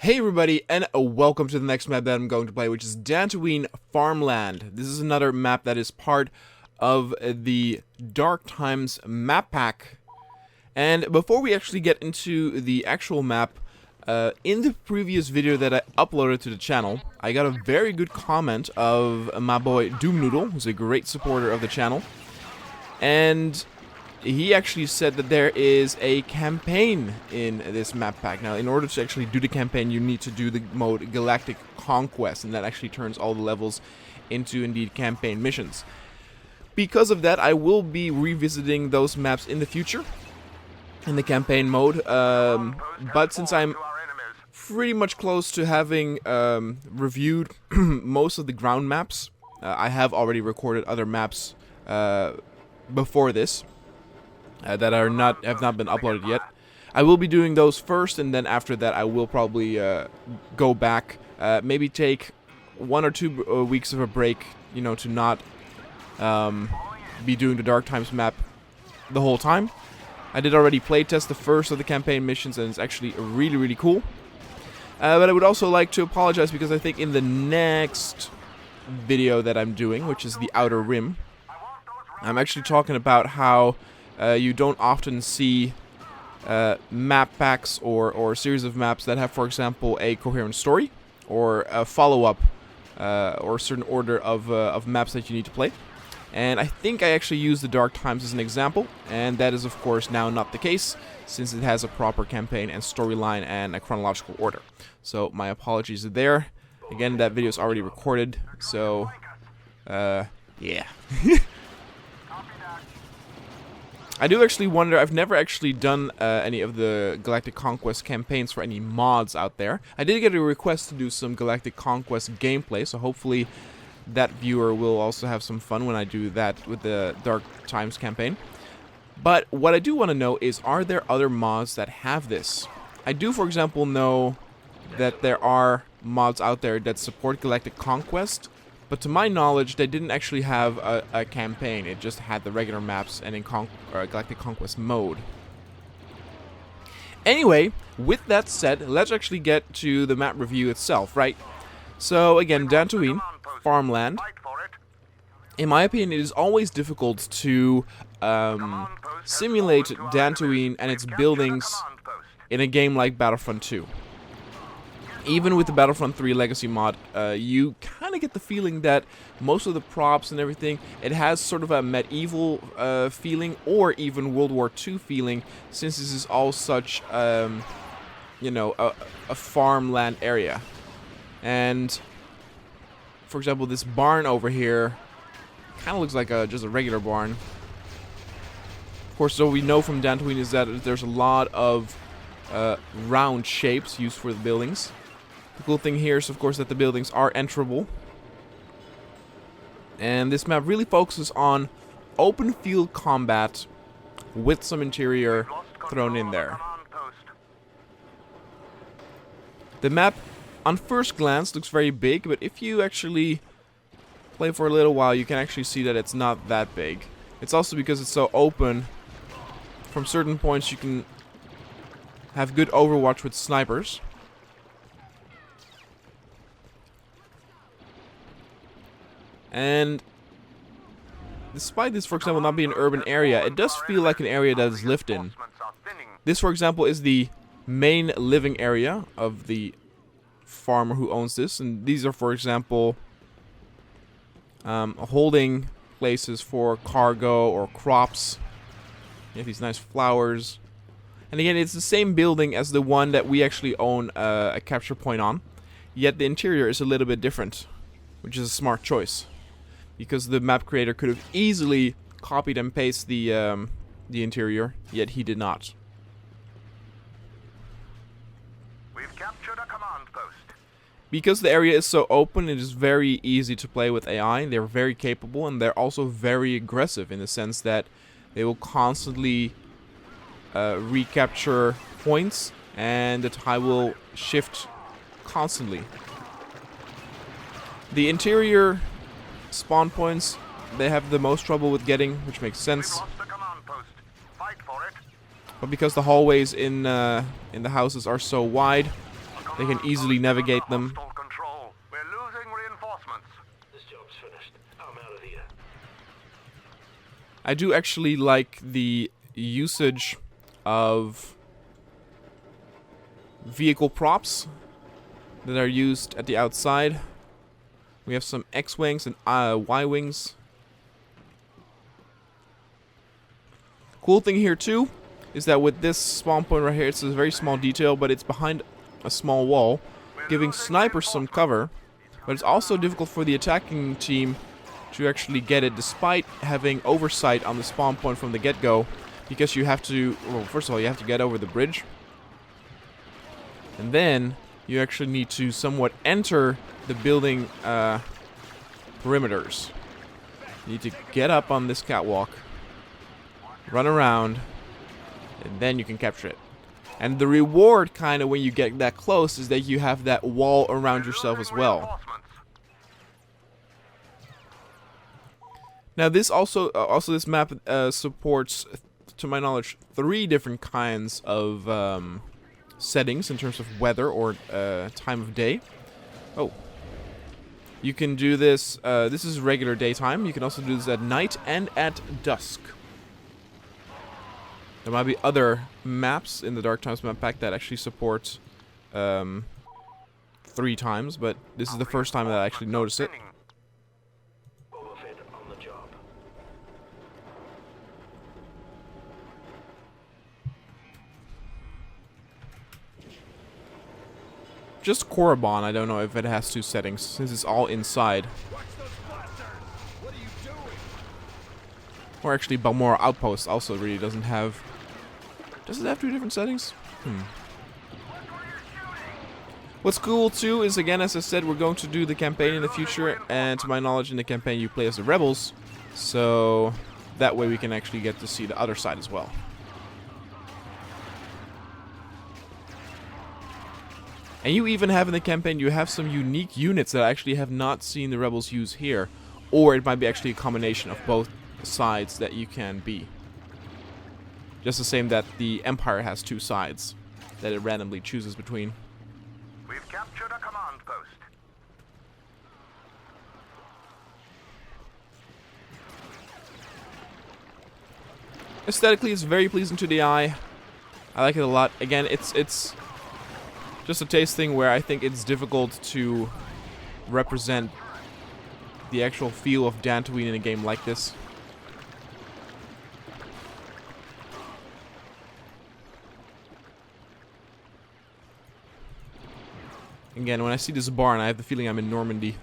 Hey everybody, and welcome to the next map that I'm going to play, which is Dantooine Farmland. This is another map that is part of the Dark Times map pack. And before we actually get into the actual map, in the previous video that I uploaded to the channel, I got a very good comment of my boy Doomnoodle, who's a great supporter of the channel. And he actually said that there is a campaign in this map pack. Now, in order to actually do the campaign, you need to do the mode Galactic Conquest, and that actually turns all the levels into, indeed, campaign missions. Because of that, I will be revisiting those maps in the future, in the campaign mode, but since I'm pretty much close to having reviewed most of the ground maps, I have already recorded other maps before this. That have not been uploaded yet. I will be doing those first, and then after that I will probably go back, maybe take 1 or 2 weeks of a break, you know, to not be doing the Dark Times map the whole time. I did already playtest the first of the campaign missions, and it's actually really cool. But I would also like to apologize because I think in the next video that I'm doing, which is the Outer Rim, I'm actually talking about how you don't often see map packs or series of maps that have, for example, a coherent story or a follow-up or a certain order of maps that you need to play. And I think I actually used the Dark Times as an example, and that is, of course, now not the case, since it has a proper campaign and storyline and a chronological order. So my apologies there. Again, that video is already recorded, so yeah. I do actually wonder, I've never actually done any of the Galactic Conquest campaigns for any mods out there. I did get a request to do some Galactic Conquest gameplay, so hopefully that viewer will also have some fun when I do that with the Dark Times campaign. But what I do want to know is, are there other mods that have this? I do, for example, know that there are mods out there that support Galactic Conquest, but to my knowledge, they didn't actually have a campaign. It just had the regular maps and in Galactic Conquest mode. Anyway, with that said, let's actually get to the map review itself, right? So again, Dantooine Farmland. In my opinion, it is always difficult to simulate Dantooine and its buildings in a game like Battlefront 2. Even with the Battlefront 3 Legacy mod, you kind of get the feeling that most of the props and everything, it has sort of a medieval feeling, or even World War II feeling, since this is all such, you know, a farmland area. And, for example, this barn over here kind of looks like just a regular barn. Of course, what we know from Dantooine is that there's a lot of round shapes used for the buildings. The cool thing here is, of course, that the buildings are enterable. And this map really focuses on open field combat with some interior thrown in there. The map, on first glance, looks very big, but if you actually play for a little while, you can actually see that it's not that big. It's also because it's so open. From certain points, you can have good overwatch with snipers. And despite this, for example, not being an urban area, it does feel like an area that is lived in. This, for example, is the main living area of the farmer who owns this. And these are, for example, holding places for cargo or crops. You have these nice flowers. And again, it's the same building as the one that we actually own a capture point on. Yet the interior is a little bit different, which is a smart choice, because the map creator could have easily copied and pasted the interior, yet he did not. We've captured a command post. Because the area is so open, it is very easy to play with AI. They're very capable, and they're also very aggressive in the sense that they will constantly recapture points, and the tide will shift constantly. The interior spawn points, they have the most trouble with getting, which makes sense. Fight for it. But because the hallways in the houses are so wide, They can easily navigate them. Hostile control. We're losing reinforcements. This job's finished. I'm out of here. I do actually like the usage of vehicle props that are used at the outside. We have some X-wings and Y-wings. Cool thing here too is that with this spawn point right here, it's a very small detail, but it's behind a small wall, giving snipers some cover. But it's also difficult for the attacking team to actually get it, despite having oversight on the spawn point from the get-go, because you have to, well, first of all, you have to get over the bridge, and then you actually need to somewhat enter the building perimeters. You need to get up on this catwalk, run around, and then you can capture it. And the reward, kind of, when you get that close, is that you have that wall around yourself as well. Now, this also this map supports, to my knowledge, 3 different kinds of settings in terms of weather or time of day. Oh, you can do this. This is regular daytime. You can also do this at night and at dusk. There might be other maps in the Dark Times map pack that actually support 3 times, but this is the first time that I actually noticed it. On the job. Just Korriban, I don't know if it has 2 settings, since it's all inside. Or actually, Balmora Outpost also really doesn't have... Does it have 2 different settings? What's cool too is, again, as I said, we're going to do the campaign in the future, and to my knowledge in the campaign you play as the rebels, so that way we can actually get to see the other side as well. And you even have in the campaign, you have some unique units that I actually have not seen the rebels use here, or it might be actually a combination of both sides that you can be. Just the same that the Empire has 2 sides that it randomly chooses between. We've captured a command post. Aesthetically, it's very pleasing to the eye. I like it a lot. Again, it's just a taste thing where I think it's difficult to represent the actual feel of Dantooine in a game like this. Again, when I see this barn, I have the feeling I'm in Normandy.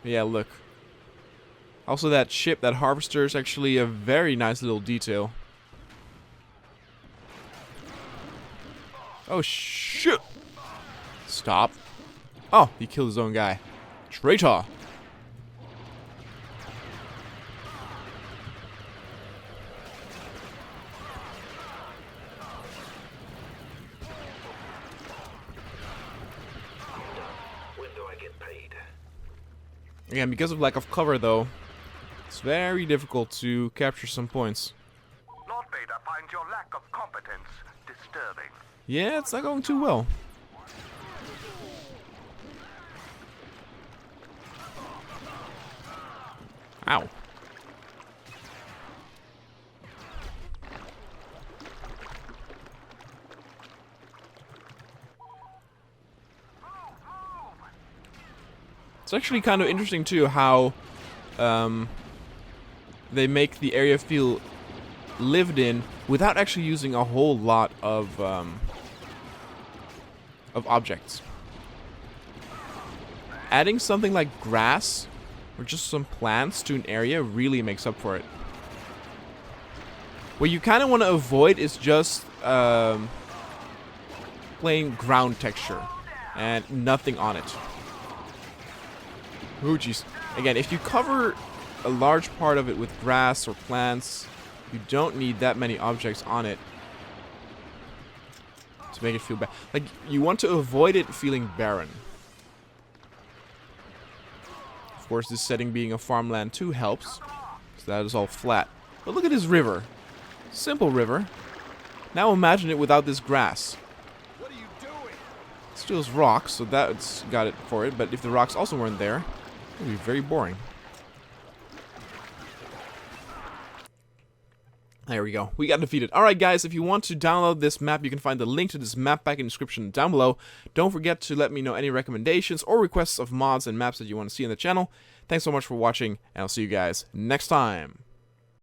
Yeah, look. Also, that ship, that harvester, is actually a very nice little detail. Oh, shit! Stop. Oh, he killed his own guy. Traitor! When do I get paid? Again, because of lack of cover, though, it's very difficult to capture some points. Lord Vader finds your lack of competence disturbing. Yeah, it's not going too well. Ow. It's actually kind of interesting too how they make the area feel lived in without actually using a whole lot of objects. Adding something like grass or just some plants to an area really makes up for it. What you kind of want to avoid is just plain ground texture and nothing on it. Oh, jeez. Again, if you cover a large part of it with grass or plants, you don't need that many objects on it to make it feel bad. Like, you want to avoid it feeling barren. Of course, this setting being a farmland too helps, so that is all flat. But look at this river. Simple river. Now imagine it without this grass. What are you doing? Still has rocks, so that's got it for it. But if the rocks also weren't there, it would be very boring. There we go. We got defeated. Alright guys, if you want to download this map, you can find the link to this map back in the description down below. Don't forget to let me know any recommendations or requests of mods and maps that you want to see on the channel. Thanks so much for watching, and I'll see you guys next time.